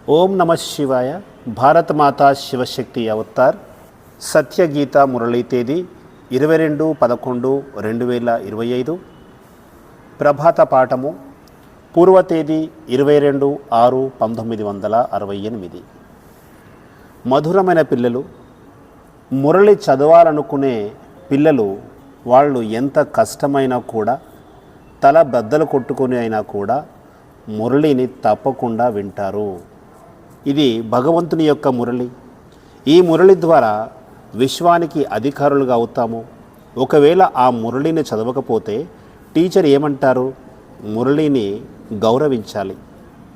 ఓం నమ శివాయ. భారత మాతా శివశక్తి అవతార్. సత్యగీత మురళీ తేదీ 22/11/2025. ప్రభాత పాఠము పూర్వ తేదీ 22/6/1968. మధురమైన పిల్లలు, మురళి చదవాలనుకునే పిల్లలు వాళ్ళు ఎంత కష్టమైనా కూడా, తల బద్దలు కొట్టుకొని అయినా కూడా మురళిని తప్పకుండా వింటారు. ఇది భగవంతుని యొక్క మురళి. ఈ మురళి ద్వారా విశ్వానికి అధికారులుగా అవుతాము. ఒకవేళ ఆ మురళిని చదవకపోతే టీచర్ ఏమంటారు? మురళిని గౌరవించాలి,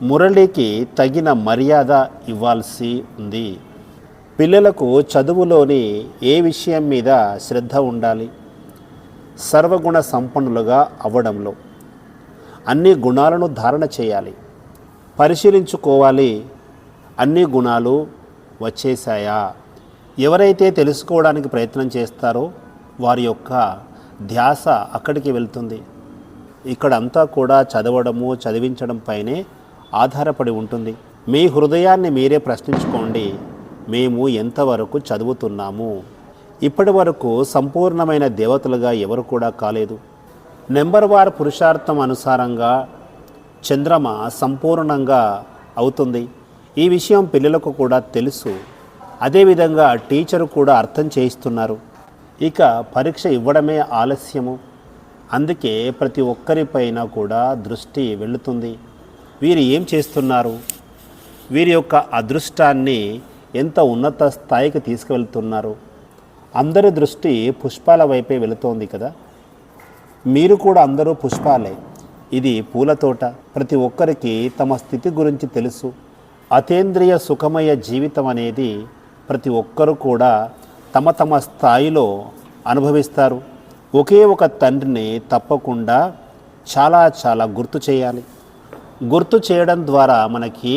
మురళికి తగిన మర్యాద ఇవ్వాల్సి ఉంది. పిల్లలకు చదువులోని ఏ విషయం మీద శ్రద్ధ ఉండాలి? సర్వగుణ సంపన్నులుగా అవ్వడంలో అన్ని గుణాలను ధారణ చేయాలి. పరిశీలించుకోవాలి, అన్ని గుణాలు వచ్చేసాయా? ఎవరైతే తెలుసుకోవడానికి ప్రయత్నం చేస్తారో వారి యొక్క ధ్యాస అక్కడికి వెళ్తుంది. ఇక్కడంతా కూడా చదవడము, చదివించడం పైనే ఆధారపడి ఉంటుంది. మీ హృదయాన్ని మీరే ప్రశ్నించుకోండి, మేము ఎంతవరకు చదువుతున్నాము? ఇప్పటి వరకు సంపూర్ణమైన దేవతలుగా ఎవరు కూడా కాలేదు. నెంబర్ వార్ పురుషార్థం అనుసారంగా చంద్రమ సంపూర్ణంగా అవుతుంది. ఈ విషయం పిల్లలకు కూడా తెలుసు. అదేవిధంగా టీచరు కూడా అర్థం చేయిస్తున్నారు. ఇక పరీక్ష ఇవ్వడమే ఆలస్యము. అందుకే ప్రతి ఒక్కరిపైన కూడా దృష్టి వెళుతుంది. వీరు ఏం చేస్తున్నారు? వీరి యొక్క అదృష్టాన్ని ఎంత ఉన్నత స్థాయికి తీసుకువెళ్తున్నారు? అందరి దృష్టి పుష్పాల వైపే వెళుతోంది కదా. మీరు కూడా అందరూ పుష్పాలే. ఇది పూల తోట. ప్రతి ఒక్కరికి తమ స్థితి గురించి తెలుసు. అతీంద్రియ సుఖమయ జీవితం అనేది ప్రతి ఒక్కరూ కూడా తమ తమ స్థాయిలో అనుభవిస్తారు. ఒకే ఒక తండ్రిని తప్పకుండా చాలా గుర్తు చేయాలి. గుర్తు చేయడం ద్వారా మనకి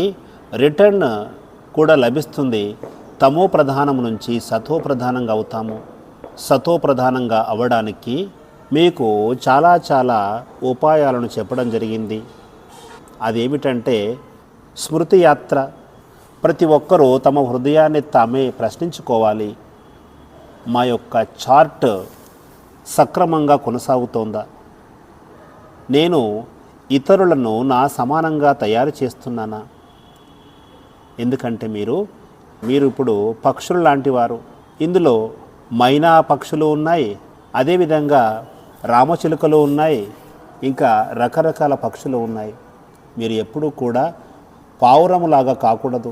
రిటర్న్ కూడా లభిస్తుంది. తమో ప్రధానం నుంచి సతో ప్రధానంగా అవుతాము. సతో ప్రధానంగా అవ్వడానికి మీకు చాలా ఉపాయాలను చెప్పడం జరిగింది. అదేమిటంటే స్మృతి యాత్ర. ప్రతి ఒక్కరూ తమ హృదయాన్ని తామే ప్రశ్నించుకోవాలి. మా యొక్క చార్ట్ సక్రమంగా కొనసాగుతోందా? నేను ఇతరులను నా సమానంగా తయారు చేస్తున్నానా? ఎందుకంటే మీరు ఇప్పుడు పక్షులు లాంటి వారు. ఇందులో మైనా పక్షులు ఉన్నాయి, అదేవిధంగా రామచిలుకలు ఉన్నాయి, ఇంకా రకరకాల పక్షులు ఉన్నాయి. మీరు ఎప్పుడూ కూడా పావురములాగా కాకూడదు,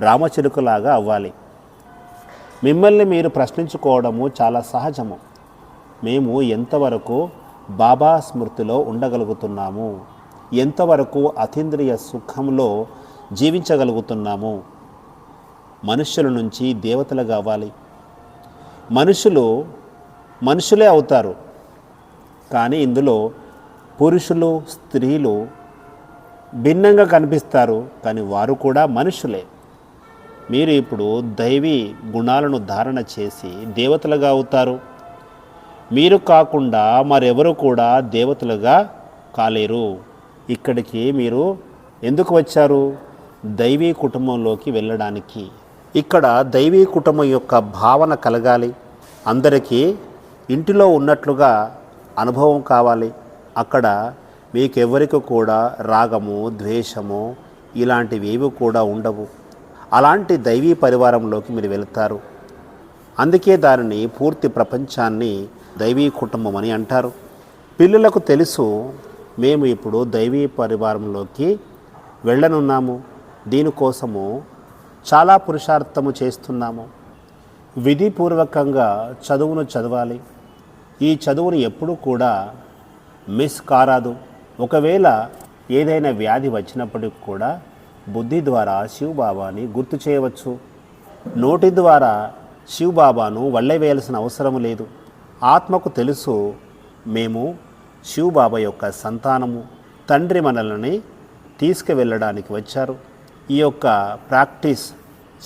రామచిలుకలాగా అవ్వాలి. మిమ్మల్ని మీరు ప్రశ్నించుకోవడము చాలా సహజము. మేము ఎంతవరకు బాబా స్మృతిలో ఉండగలుగుతున్నాము? ఎంతవరకు అతీంద్రియ సుఖంలో జీవించగలుగుతున్నాము? మనుష్యుల నుంచి దేవతలుగా అవ్వాలి. మనుషులే అవుతారు, కానీ ఇందులో పురుషులు స్త్రీలు భిన్నంగా కనిపిస్తారు, కానీ వారు కూడా మనుషులే. మీరు ఇప్పుడు దైవీ గుణాలను ధారణ చేసి దేవతలుగా అవుతారు. మీరు కాకుండా మరెవరు కూడా దేవతలుగా కాలేరు. ఇక్కడికి మీరు ఎందుకు వచ్చారు? దైవీ కుటుంబంలోకి వెళ్ళడానికి. ఇక్కడ దైవీ కుటుంబం యొక్క భావన కలగాలి. అందరికీ ఇంటిలో ఉన్నట్లుగా అనుభవం కావాలి. అక్కడ మీకెవరికి కూడా రాగము, ద్వేషము ఇలాంటివి ఏవి కూడా ఉండవు. అలాంటి దైవీ పరివారంలోకి మీరు వెళతారు. అందుకే దానిని పూర్తి ప్రపంచాన్ని దైవీ కుటుంబం అని అంటారు. పిల్లలకు తెలుసు, మేము ఇప్పుడు దైవీ పరివారంలోకి వెళ్ళనున్నాము. దీనికోసము చాలా పురుషార్థము చేస్తున్నాము. విధిపూర్వకంగా చదువును చదవాలి. ఈ చదువును ఎప్పుడూ కూడా మిస్ కారాదు. ఒకవేళ ఏదైనా వ్యాధి వచ్చినప్పటికి కూడా బుద్ధి ద్వారా శివబాబాని గుర్తు చేయవచ్చు. నోటి ద్వారా శివబాబాను వల్లెవేయాల్సిన అవసరం లేదు. ఆత్మకు తెలుసు, మేము శివబాబా యొక్క సంతానము. తండ్రి మనల్ని తీసుకువెళ్ళడానికి వచ్చారు. ఈ యొక్క ప్రాక్టీస్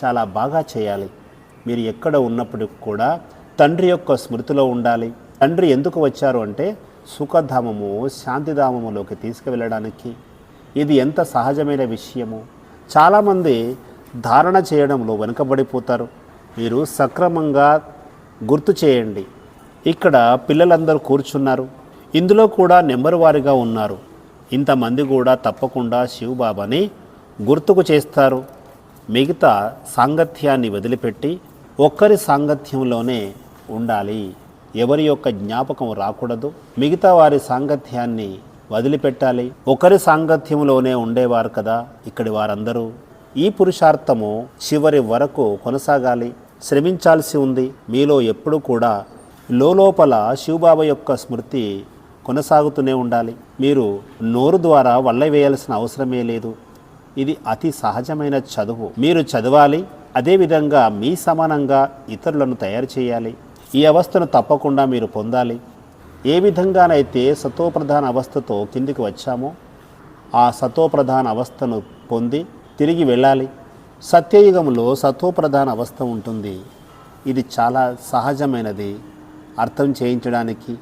చాలా బాగా చేయాలి. మీరు ఎక్కడ ఉన్నప్పటికి కూడా తండ్రి యొక్క స్మృతిలో ఉండాలి. తండ్రి ఎందుకు వచ్చారు అంటే సుఖధామము, శాంతిధామములోకి తీసుకువెళ్ళడానికి. ఇది ఎంత సహజమైన విషయము. చాలామంది ధారణ చేయడంలో వెనుకబడిపోతారు. మీరు సక్రమంగా గుర్తు చేయండి. ఇక్కడ పిల్లలందరూ కూర్చున్నారు, ఇందులో కూడా నెంబర్ వారీగా ఉన్నారు. ఇంతమంది కూడా తప్పకుండా శివబాబాని గుర్తుకు చేస్తారు. మిగతా సాంగత్యాన్ని వదిలిపెట్టి ఒక్కరి సాంగత్యంలోనే ఉండాలి. ఎవరి యొక్క జ్ఞాపకం రాకూడదు. మిగతా వారి సాంగత్యాన్ని వదిలిపెట్టాలి. ఒకరి సాంగత్యంలోనే ఉండేవారు కదా ఇక్కడి వారందరూ. ఈ పురుషార్థము చివరి వరకు కొనసాగాలి, శ్రమించాల్సి ఉంది. మీలో ఎప్పుడు కూడా లోపల శివబాబా యొక్క స్మృతి కొనసాగుతూనే ఉండాలి. మీరు నోరు ద్వారా వల్లవేయాల్సిన అవసరమే లేదు. ఇది అతి సహజమైన చదువు. మీరు చదవాలి, అదేవిధంగా మీ సమానంగా ఇతరులను తయారు చేయాలి. ఈ అవస్థను తప్పకుండా మీరు పొందాలి. ఏ విధంగానైతే సతోప్రధాన అవస్థతో కిందికి వచ్చామో ఆ సతోప్రధాన అవస్థను పొంది తిరిగి వెళ్ళాలి. సత్యయుగంలో సతోప్రధాన అవస్థ ఉంటుంది. ఇది చాలా సహజమైనది అర్థం చేయించడానికి.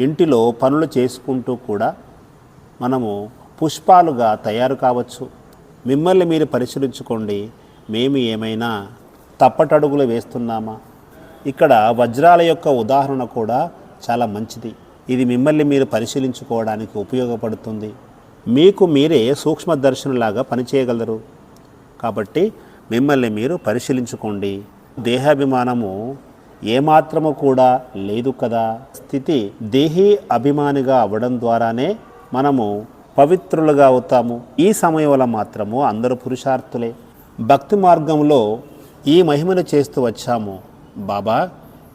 ఇంటిలో పనులు చేసుకుంటూ కూడా మనము పుష్పాలుగా తయారు కావచ్చు. మిమ్మల్ని మీరు పరిశీలించుకోండి. మేము ఏమైనా తప్పటడుగులు వేస్తున్నామా? ఇక్కడ వజ్రాల యొక్క ఉదాహరణ కూడా చాలా మంచిది. ఇది మిమ్మల్ని మీరు పరిశీలించుకోవడానికి ఉపయోగపడుతుంది. మీకు మీరే సూక్ష్మదర్శనలాగా పనిచేయగలరు. కాబట్టి మిమ్మల్ని మీరు పరిశీలించుకోండి. దేహాభిమానము ఏమాత్రము కూడా లేదు కదా. స్థితి దేహీ అభిమానిగా అవ్వడం ద్వారానే మనము పవిత్రులుగా అవుతాము. ఈ సమయంలో మాత్రము అందరూ పురుషార్థులే. భక్తి మార్గంలో ఈ మహిమను చేస్తూ వచ్చాము. బాబా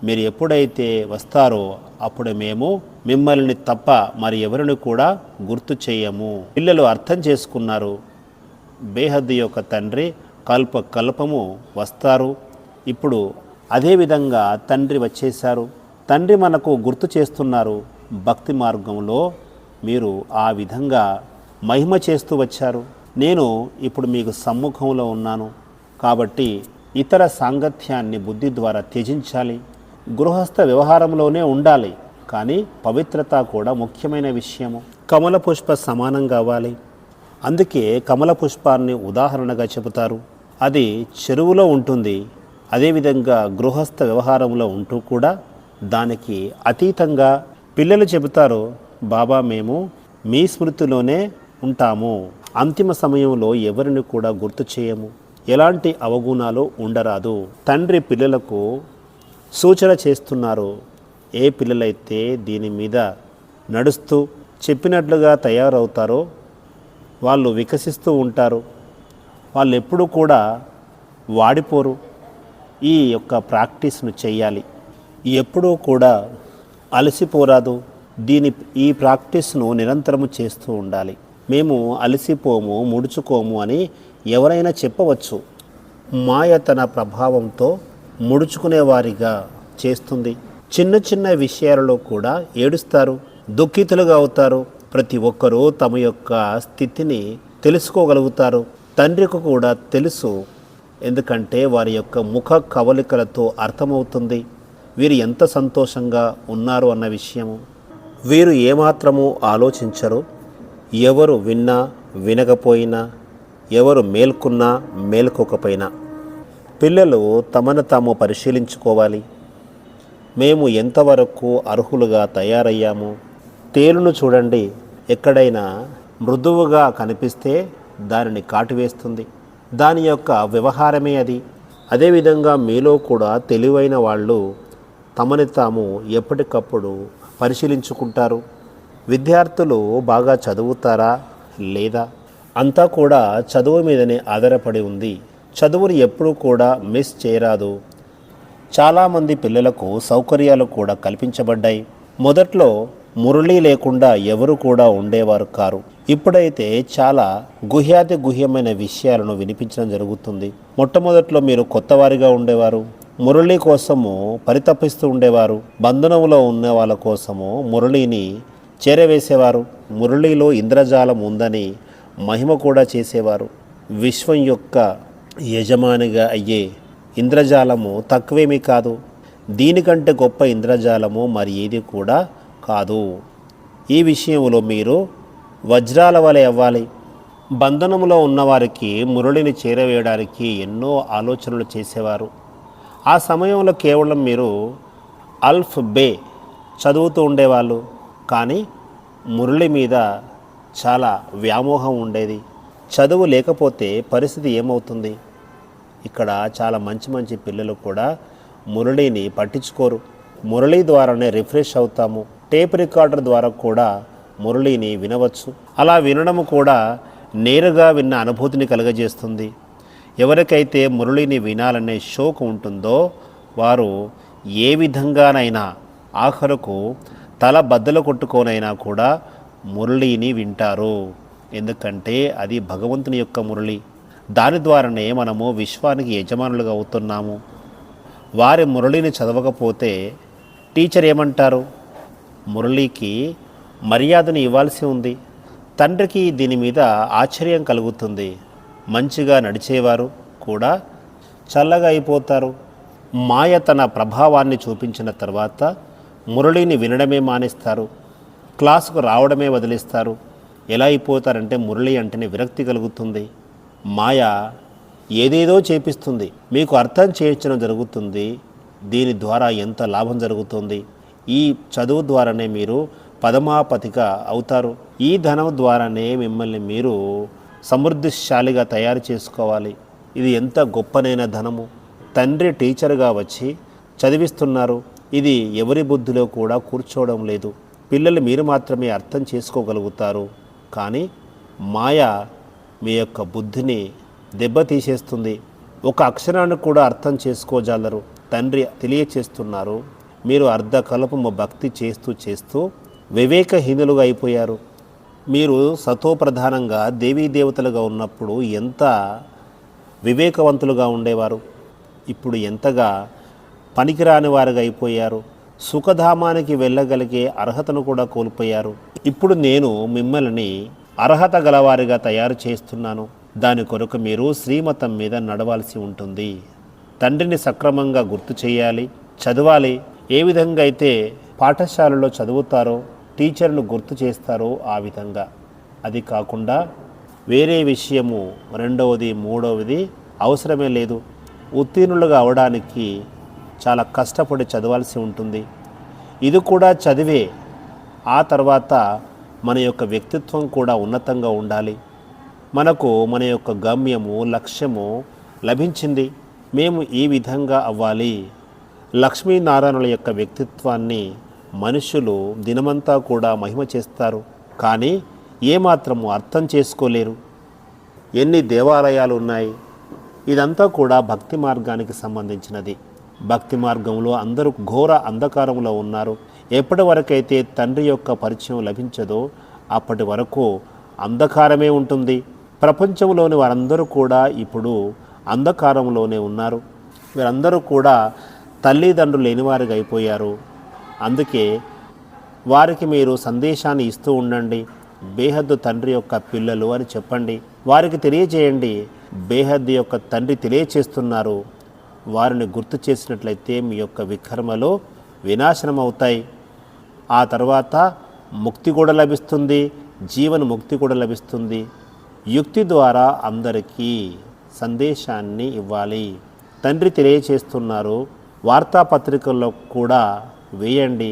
మీరు ఎప్పుడైతే వస్తారో అప్పుడు మేము మిమ్మల్ని తప్ప మరి ఎవరిని కూడా గుర్తు చేయము. పిల్లలు అర్థం చేసుకున్నారు. బేహద్దు యొక్క తండ్రి కల్పము వస్తారు. ఇప్పుడు అదేవిధంగా తండ్రి వచ్చేశారు. తండ్రి మనకు గుర్తు చేస్తున్నారు. భక్తి మార్గంలో మీరు ఆ విధంగా మహిమ చేస్తూ వచ్చారు. నేను ఇప్పుడు మీకు సమ్ముఖంలో ఉన్నాను కాబట్టి ఇతర సాంగత్యాన్ని బుద్ధి ద్వారా త్యజించాలి. గృహస్థ వ్యవహారంలోనే ఉండాలి, కానీ పవిత్రత కూడా ముఖ్యమైన విషయము. కమల పుష్ప సమానంగా అవ్వాలి. అందుకే కమల పుష్పాన్ని ఉదాహరణగా చెబుతారు. అది చెరువులో ఉంటుంది. అదేవిధంగా గృహస్థ వ్యవహారంలో ఉంటూ కూడా దానికి అతీతంగా పిల్లలు చెబుతారు, బాబా మేము మీ స్మృతిలోనే ఉంటాము. అంతిమ సమయంలో ఎవరిని కూడా గుర్తు చేయము. ఎలాంటి అవగుణాలు ఉండరాదు. తండ్రి పిల్లలకు సూచన చేస్తున్నారు. ఏ పిల్లలైతే దీని మీద నడుస్తూ చెప్పినట్లుగా తయారవుతారో వాళ్ళు వికసిస్తూ ఉంటారు. వాళ్ళు ఎప్పుడూ కూడా వాడిపోరు. ఈ యొక్క ప్రాక్టీస్ను చేయాలి. ఎప్పుడూ కూడా అలసిపోరాదు. ఈ ప్రాక్టీస్ను నిరంతరము చేస్తూ ఉండాలి. మేము అలసిపోము, ముడుచుకోము అని ఎవరైనా చెప్పవచ్చు. మాయ తన ప్రభావంతో ముడుచుకునేవారిగా చేస్తుంది. చిన్న చిన్న విషయాలలో కూడా ఏడుస్తారు, దుఃఖితులుగా అవుతారు. ప్రతి ఒక్కరూ తమ యొక్క స్థితిని తెలుసుకోగలుగుతారు. తండ్రికి కూడా తెలుసు, ఎందుకంటే వారి యొక్క ముఖ కవలికలతో అర్థమవుతుంది వీరు ఎంత సంతోషంగా ఉన్నారు అన్న విషయము. వీరు ఏమాత్రము ఆలోచించరు. ఎవరు విన్నా వినకపోయినా, ఎవరు మేల్కొన్నా మేల్కోకపోయినా పిల్లలు తమను తాము పరిశీలించుకోవాలి. మేము ఎంతవరకు అర్హులుగా తయారయ్యాము. తేలును చూడండి, ఎక్కడైనా మృదువుగా కనిపిస్తే దానిని కాటివేస్తుంది. దాని యొక్క వ్యవహారమే అది. అదేవిధంగా మీలో కూడా తెలివైన వాళ్ళు తమని తాము ఎప్పటికప్పుడు పరిశీలించుకుంటారు. విద్యార్థులు బాగా చదువుతారా లేదా? అంతా కూడా చదువు మీదనే ఆధారపడి ఉంది. చదువుని ఎప్పుడూ కూడా మిస్ చేయరాదు. చాలామంది పిల్లలకు సౌకర్యాలు కూడా కల్పించబడ్డాయి. మొదట్లో మురళి లేకుండా ఎవరు కూడా ఉండేవారు కారు. ఇప్పుడైతే చాలా గుహ్యాతి గుహ్యమైన విషయాలను వినిపించడం జరుగుతుంది. మొట్టమొదట్లో మీరు కొత్తవారిగా ఉండేవారు. మురళి కోసము పరితపిస్తూ ఉండేవారు. బంధనంలో ఉన్న వాళ్ళ కోసము మురళిని చేరవేసేవారు. మురళిలో ఇంద్రజాలం ఉందని మహిమ కూడా చేసేవారు. విశ్వం యొక్క యజమానిగా అయ్యే ఇంద్రజాలము తక్కువేమీ కాదు. దీనికంటే గొప్ప ఇంద్రజాలము మరి ఏది కూడా కాదు. ఈ విషయంలో మీరు వజ్రాల వలె అవ్వాలి. బంధనములో ఉన్నవారికి మురళిని చేరవేయడానికి ఎన్నో ఆలోచనలు చేసేవారు. ఆ సమయంలో కేవలం మీరు అల్ఫ్ బే చదువుతూ ఉండేవాళ్ళు, కానీ మురళి మీద చాలా వ్యామోహం ఉండేది. చదువు లేకపోతే పరిస్థితి ఏమవుతుంది? ఇక్కడ చాలా మంచి మంచి పిల్లలు కూడా మురళిని పట్టించుకోరు. మురళి ద్వారానే రిఫ్రెష్ అవుతాము. టేప్ రికార్డర్ ద్వారా కూడా మురళిని వినవచ్చు. అలా వినడం కూడా నేరుగా విన్న అనుభూతిని కలుగజేస్తుంది. ఎవరికైతే మురళిని వినాలనే షోకు ఉంటుందో వారు ఏ విధంగానైనా ఆఖరుకు తల బద్దలు కొట్టుకోనైనా కూడా మురళిని వింటారు. ఎందుకంటే అది భగవంతుని యొక్క మురళి. దాని ద్వారానే మనము విశ్వానికి యజమానులుగా అవుతున్నాము. వారి మురళిని చదవకపోతే టీచర్ ఏమంటారు? మురళికి మర్యాదను ఇవ్వాల్సి ఉంది. తండ్రికి దీని మీద ఆశ్చర్యం కలుగుతుంది. మంచిగా నడిచేవారు కూడా చల్లగా అయిపోతారు. మాయ తన ప్రభావాన్ని చూపించిన తర్వాత మురళిని వినడమే మానేస్తారు. క్లాసుకు రావడమే వదిలేస్తారు. ఎలా అయిపోతారంటే మురళి అంటేనే విరక్తి కలుగుతుంది. మాయ ఏదేదో చేపిస్తుంది. మీకు అర్థం చేయించడం జరుగుతుంది. దీని ద్వారా ఎంత లాభం జరుగుతుంది? ఈ చదువు ద్వారానే మీరు పదమాపతిగా అవుతారు. ఈ ధనం ద్వారానే మిమ్మల్ని మీరు సమృద్ధిశాలిగా తయారు చేసుకోవాలి. ఇది ఎంత గొప్పనైన ధనము. తండ్రి టీచర్గా వచ్చి చదివిస్తున్నారు. ఇది ఎవరి బుద్ధిలో కూడా కూర్చోవడం లేదు. పిల్లలు మీరు మాత్రమే అర్థం చేసుకోగలుగుతారు. కానీ మాయ మీ యొక్క బుద్ధిని దెబ్బతీసేస్తుంది. ఒక అక్షరాన్ని కూడా అర్థం చేసుకోజాలరు. తండ్రి తెలియచేస్తున్నారు. మీరు అర్ధకల్పము భక్తి చేస్తూ చేస్తూ వివేకహీనులుగా అయిపోయారు. మీరు సతోప్రధానంగా దేవీ దేవతలుగా ఉన్నప్పుడు ఎంత వివేకవంతులుగా ఉండేవారు. ఇప్పుడు ఎంతగా పనికిరాని వారుగా అయిపోయారు. సుఖధామానికి వెళ్ళగలిగే అర్హతను కూడా కోల్పోయారు. ఇప్పుడు నేను మిమ్మల్ని అర్హత గలవారిగా తయారు చేస్తున్నాను. దాని కొరకు మీరు శ్రీమతం మీద నడవాల్సి ఉంటుంది. తండ్రిని సక్రమంగా గుర్తు చేయాలి, చదవాలి. ఏ విధంగా అయితే పాఠశాలలో చదువుతారో, టీచర్ను గుర్తు చేస్తారో ఆ విధంగా. అది కాకుండా వేరే విషయము రెండవది మూడవది అవసరమే లేదు. ఉత్తీర్ణులుగా అవడానికి చాలా కష్టపడి చదవాల్సి ఉంటుంది. ఇది కూడా చదివే ఆ తర్వాత మన యొక్క వ్యక్తిత్వం కూడా ఉన్నతంగా ఉండాలి. మనకు మన యొక్క గమ్యము లక్ష్యము లభించింది, మేము ఈ విధంగా అవ్వాలి. లక్ష్మీనారాయణుల యొక్క వ్యక్తిత్వాన్ని మనుషులు దినమంతా కూడా మహిమ చేస్తారు, కానీ ఏమాత్రము అర్థం చేసుకోలేరు. ఎన్ని దేవాలయాలు ఉన్నాయి. ఇదంతా కూడా భక్తి మార్గానికి సంబంధించినది. భక్తి మార్గంలో అందరూ ఘోర అంధకారంలో ఉన్నారు. ఎప్పటి వరకైతే తండ్రి యొక్క పరిచయం లభించదో అప్పటి వరకు అంధకారమే ఉంటుంది. ప్రపంచంలోని వారందరూ కూడా ఇప్పుడు అంధకారంలోనే ఉన్నారు. వీరందరూ కూడా తల్లిదండ్రులు లేనివారిగా అయిపోయారు. అందుకే వారికి మీరు సందేశాన్ని ఇస్తూ ఉండండి. బేహద్దు తండ్రి యొక్క పిల్లలు అని చెప్పండి. వారికి తెలియజేయండి, బేహద్దు యొక్క తండ్రి తెలియచేస్తున్నారు. వారిని గుర్తు చేసినట్లయితే మీ యొక్క వికర్మలు వినాశనం అవుతాయి. ఆ తర్వాత ముక్తి కూడా లభిస్తుంది, జీవన ముక్తి కూడా లభిస్తుంది. యుక్తి ద్వారా అందరికీ సందేశాన్ని ఇవ్వాలి. తండ్రి తెలియచేస్తున్నారు. వార్తాపత్రికల్లో కూడా వేయండి.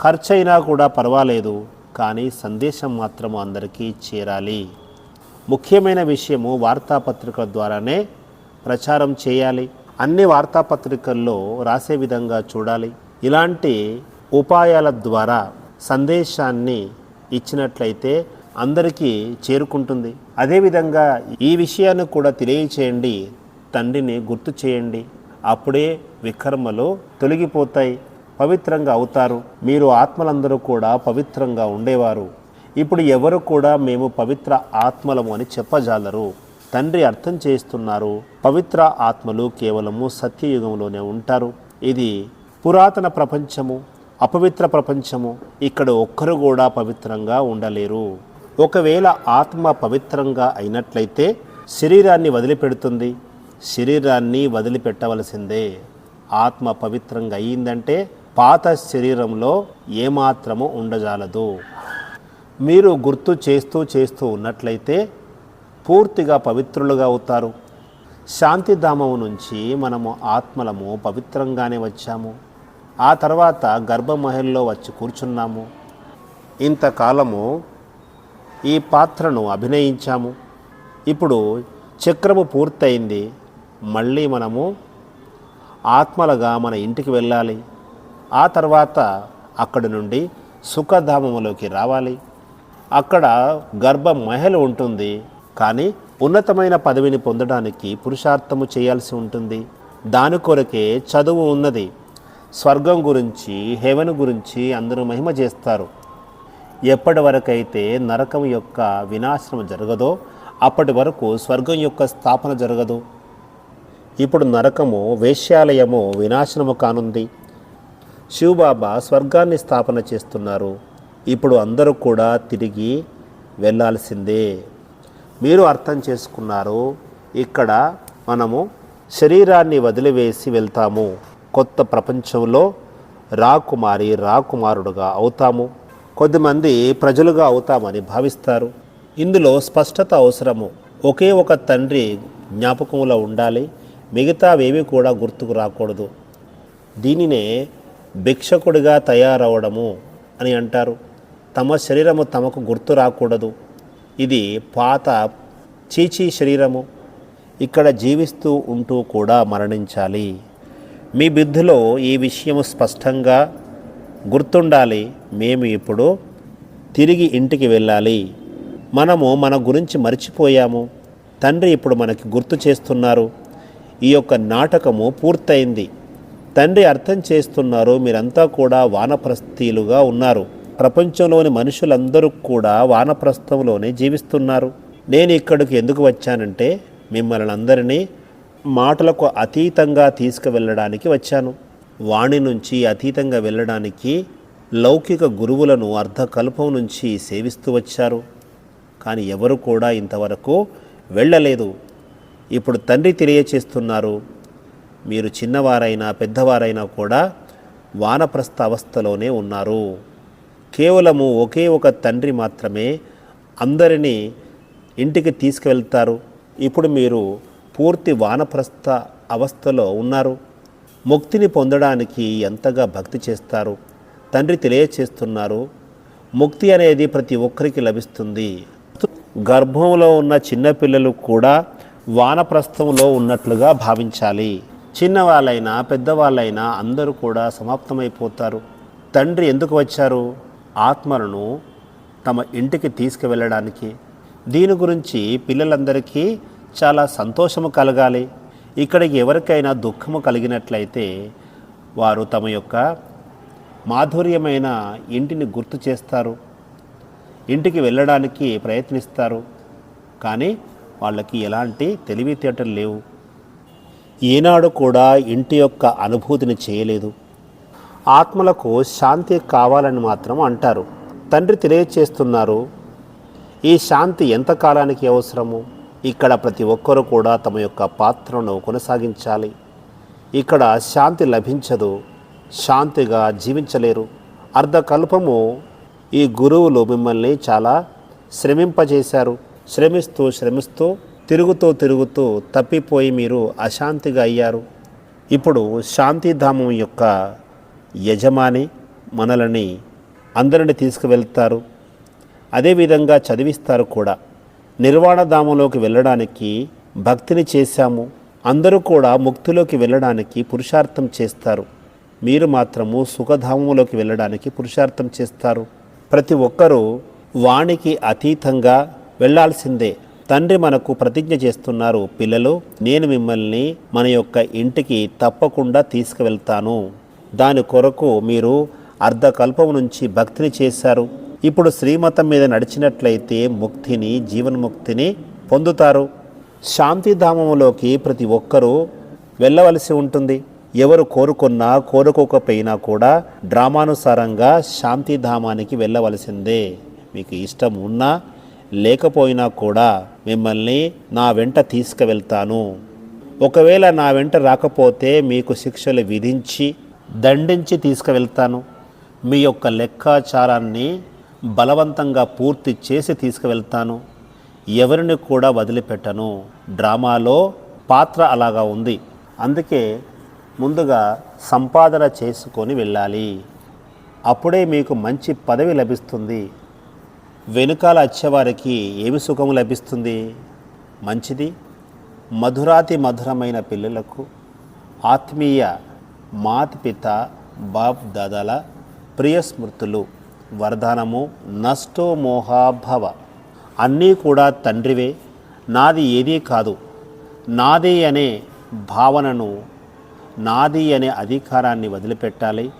ఖర్చైనా కూడా పర్వాలేదు, కానీ సందేశం మాత్రం అందరికీ చేరాలి. ముఖ్యమైన విషయము వార్తాపత్రికల ద్వారానే ప్రచారం చేయాలి. అన్ని వార్తాపత్రికల్లో రాసే విధంగా చూడాలి. ఇలాంటి ఉపాయాల ద్వారా సందేశాన్ని ఇచ్చినట్లయితే అందరికీ చేరుకుంటుంది. అదేవిధంగా ఈ విషయాన్ని కూడా తెలియచేయండి, తండ్రిని గుర్తు చేయండి. అప్పుడే వికర్మలు తొలగిపోతాయి, పవిత్రంగా అవుతారు. మీరు ఆత్మలందరూ కూడా పవిత్రంగా ఉండేవారు. ఇప్పుడు ఎవరు కూడా మేము పవిత్ర ఆత్మలము అని చెప్పజాలరు. తండ్రి అర్థం చేస్తున్నారు, పవిత్ర ఆత్మలు కేవలము సత్యయుగంలోనే ఉంటారు. ఇది పురాతన ప్రపంచము, అపవిత్ర ప్రపంచము. ఇక్కడ ఒక్కరు కూడా పవిత్రంగా ఉండలేరు. ఒకవేళ ఆత్మ పవిత్రంగా అయినట్లయితే శరీరాన్ని వదిలిపెడుతుంది. శరీరాన్ని వదిలిపెట్టవలసిందే. ఆత్మ పవిత్రంగా అయ్యిందంటే పాత శరీరంలో ఏమాత్రము ఉండజాలదు. మీరు గుర్తు చేస్తూ ఉన్నట్లయితే పూర్తిగా పవిత్రులుగా అవుతారు. శాంతిధామము నుంచి మనము ఆత్మలము పవిత్రంగానే వచ్చాము. ఆ తర్వాత గర్భమహల్లో వచ్చి కూర్చున్నాము. ఇంతకాలము ఈ పాత్రను అభినయించాము. ఇప్పుడు చక్రము పూర్తయింది. మళ్ళీ మనము ఆత్మలుగా మన ఇంటికి వెళ్ళాలి. ఆ తర్వాత అక్కడి నుండి సుఖధామములోకి రావాలి. అక్కడ గర్భమహల్ ఉంటుంది. కానీ ఉన్నతమైన పదవిని పొందడానికి పురుషార్థము చేయాల్సి ఉంటుంది. దాని కొరకే చదువు ఉన్నది. స్వర్గం గురించి, హెవెన్ గురించి అందరూ మహిమ చేస్తారు. ఎప్పటి వరకైతే నరకం యొక్క వినాశనం జరగదో అప్పటి వరకు స్వర్గం యొక్క స్థాపన జరగదు. ఇప్పుడు నరకము, వేశ్యాలయము వినాశనము కానుంది. శివబాబా స్వర్గాన్ని స్థాపన చేస్తున్నారు. ఇప్పుడు అందరూ కూడా తిరిగి వెళ్ళాల్సిందే. మీరు అర్థం చేసుకున్నారు. ఇక్కడ మనము శరీరాన్ని వదిలివేసి వెళ్తాము. కొత్త ప్రపంచంలో రాకుమారి, రాకుమారుడుగా అవుతాము. కొద్దిమంది ప్రజలుగా అవుతామని భావిస్తారు. ఇందులో స్పష్టత అవసరము. ఒకే ఒక తండ్రి జ్ఞాపకంలో ఉండాలి. మిగతావేవి కూడా గుర్తుకు రాకూడదు. దీనినే భిక్షకుడిగా తయారవడము అని అంటారు. తమ శరీరము తమకు గుర్తు రాకూడదు. ఇది పాత చీచీ శరీరము. ఇక్కడ జీవిస్తూ ఉంటూ కూడా మరణించాలి. మీ బుద్ధిలో ఈ విషయము స్పష్టంగా గుర్తుండాలి. మేము ఇప్పుడు తిరిగి ఇంటికి వెళ్ళాలి. మనము మన గురించి మర్చిపోయాము. తండ్రి ఇప్పుడు మనకి గుర్తు చేస్తున్నారు. ఈ యొక్క నాటకము పూర్తయింది. తండ్రి అర్థం చేస్తున్నారు. మీరంతా కూడా వానప్రస్థీలుగా ఉన్నారు. ప్రపంచంలోని మనుషులందరూ కూడా వానప్రస్థంలోనే జీవిస్తున్నారు. నేను ఇక్కడికి ఎందుకు వచ్చానంటే మిమ్మల్ని అందరినీ మాటలకు అతీతంగా తీసుకువెళ్ళడానికి వచ్చాను. వాణి నుంచి అతీతంగా వెళ్ళడానికి లౌకిక గురువులను అర్ధకల్పం నుంచి సేవిస్తూ వచ్చారు. కానీ ఎవరు కూడా ఇంతవరకు వెళ్ళలేదు. ఇప్పుడు తండ్రి తెలియచేస్తున్నారు. మీరు చిన్నవారైనా పెద్దవారైనా కూడా వానప్రస్థ అవస్థలోనే ఉన్నారు. కేవలము ఒకే ఒక తండ్రి మాత్రమే అందరినీ ఇంటికి తీసుకువెళ్తారు. ఇప్పుడు మీరు పూర్తి వానప్రస్థ అవస్థలో ఉన్నారు. ముక్తిని పొందడానికి ఎంతగా భక్తి చేస్తారు. తండ్రి తెలియచేస్తున్నారు. ముక్తి అనేది ప్రతి ఒక్కరికి లభిస్తుంది. గర్భంలో ఉన్న చిన్నపిల్లలు కూడా వానప్రస్థంలో ఉన్నట్లుగా భావించాలి. చిన్నవాళ్ళైనా పెద్దవాళ్ళైనా అందరూ కూడా సమాప్తమైపోతారు. తండ్రి ఎందుకు వచ్చారు? ఆత్మలను తమ ఇంటికి తీసుకువెళ్ళడానికి. దీని గురించి పిల్లలందరికీ చాలా సంతోషము కలగాలి. ఇక్కడికి ఎవరికైనా దుఃఖము కలిగినట్లయితే వారు తమ యొక్క మాధుర్యమైన ఇంటిని గుర్తు చేస్తారు. ఇంటికి వెళ్ళడానికి ప్రయత్నిస్తారు. కానీ వాళ్ళకి ఎలాంటి తెలివితేటలు లేవు. ఏనాడు కూడా ఇంటి యొక్క అనుభూతిని చేయలేదు. ఆత్మలకు శాంతి కావాలని మాత్రం అంటారు. తండ్రి తెలియచేస్తున్నారు. ఈ శాంతి ఎంతకాలానికి అవసరము? ఇక్కడ ప్రతి ఒక్కరూ కూడా తమ యొక్క పాత్రను కొనసాగించాలి. ఇక్కడ శాంతి లభించదు. శాంతిగా జీవించలేరు. అర్ధకల్పము ఈ గురువులు మిమ్మల్ని చాలా శ్రమింపజేశారు. శ్రమిస్తూ తిరుగుతూ తప్పిపోయి మీరు అశాంతిగా అయ్యారు. ఇప్పుడు శాంతిధామం యొక్క యజమాని మనల్ని అందరిని తీసుకువెళ్తారు. అదేవిధంగా చదివిస్తారు కూడా. నిర్వాణధామంలోకి వెళ్ళడానికి భక్తిని చేశాము. అందరూ కూడా ముక్తిలోకి వెళ్ళడానికి పురుషార్థం చేస్తారు. మీరు మాత్రము సుఖధామంలోకి వెళ్ళడానికి పురుషార్థం చేస్తారు. ప్రతి ఒక్కరూ వానికి అతీతంగా వెళ్ళాల్సిందే. తండ్రి మనకు ప్రతిజ్ఞ చేస్తున్నారు. పిల్లలు, నేను మిమ్మల్ని మన యొక్క ఇంటికి తప్పకుండా తీసుకువెళ్తాను. దాని కొరకు మీరు అర్ధకల్పం నుంచి భక్తిని చేశారు. ఇప్పుడు శ్రీమతం మీద నడిచినట్లయితే ముక్తిని, జీవన్ముక్తిని పొందుతారు. శాంతిధామంలోకి ప్రతి ఒక్కరూ వెళ్ళవలసి ఉంటుంది. ఎవరు కోరుకున్నా కోరుకోకపోయినా కూడా డ్రామానుసారంగా శాంతిధామానికి వెళ్ళవలసిందే. మీకు ఇష్టం ఉన్నా లేకపోయినా కూడా మిమ్మల్ని నా వెంట తీసుకువెళ్తాను. ఒకవేళ నా వెంట రాకపోతే మీకు శిక్షలు విధించి దండించి తీసుకువెళ్తాను. మీ యొక్క లెక్కాచారాన్ని బలవంతంగా పూర్తి చేసి తీసుకువెళ్తాను. ఎవరిని కూడా వదిలిపెట్టను. డ్రామాలో పాత్ర అలాగా ఉంది. అందుకే ముందుగా సంపాదన చేసుకొని వెళ్ళాలి. అప్పుడే మీకు మంచి పదవి లభిస్తుంది. వెనుకాల వచ్చేవారికి ఏమి సుఖం లభిస్తుంది? మంచిది. మధురాతి మధురమైన పిల్లలకు ఆత్మీయ మాతపిత బాప్ దాదాల ప్రియ స్మృతులు, వరదానము నష్టో మోహాభవ. అన్నీ కూడా తండ్రివే, నాది ఏదీ కాదు. నాది అనే భావనను, నాది అనే అధికారాన్ని వదిలిపెట్టాలి.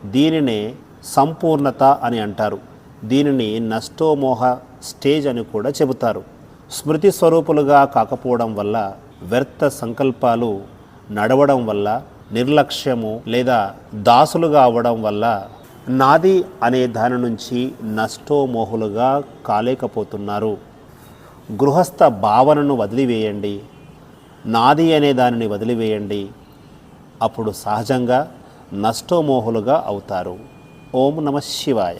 దీనినే సంపూర్ణత అని అంటారు. దీనిని నష్టోమోహ స్టేజ్ అని కూడా చెబుతారు. స్మృతి స్వరూపులుగా కాకపోవడం వల్ల, వ్యర్థ సంకల్పాలు నడవడం వల్ల, నిర్లక్ష్యము లేదా దాసులుగా అవ్వడం వల్ల నాది అనే దాని నుంచి నష్టోమోహులుగా కాలేకపోతున్నారు. గృహస్థ భావనను వదిలివేయండి. నాది అనే దానిని వదిలివేయండి. అప్పుడు సహజంగా నష్టోమోహులుగా అవుతారు. ఓం నమః శివాయ.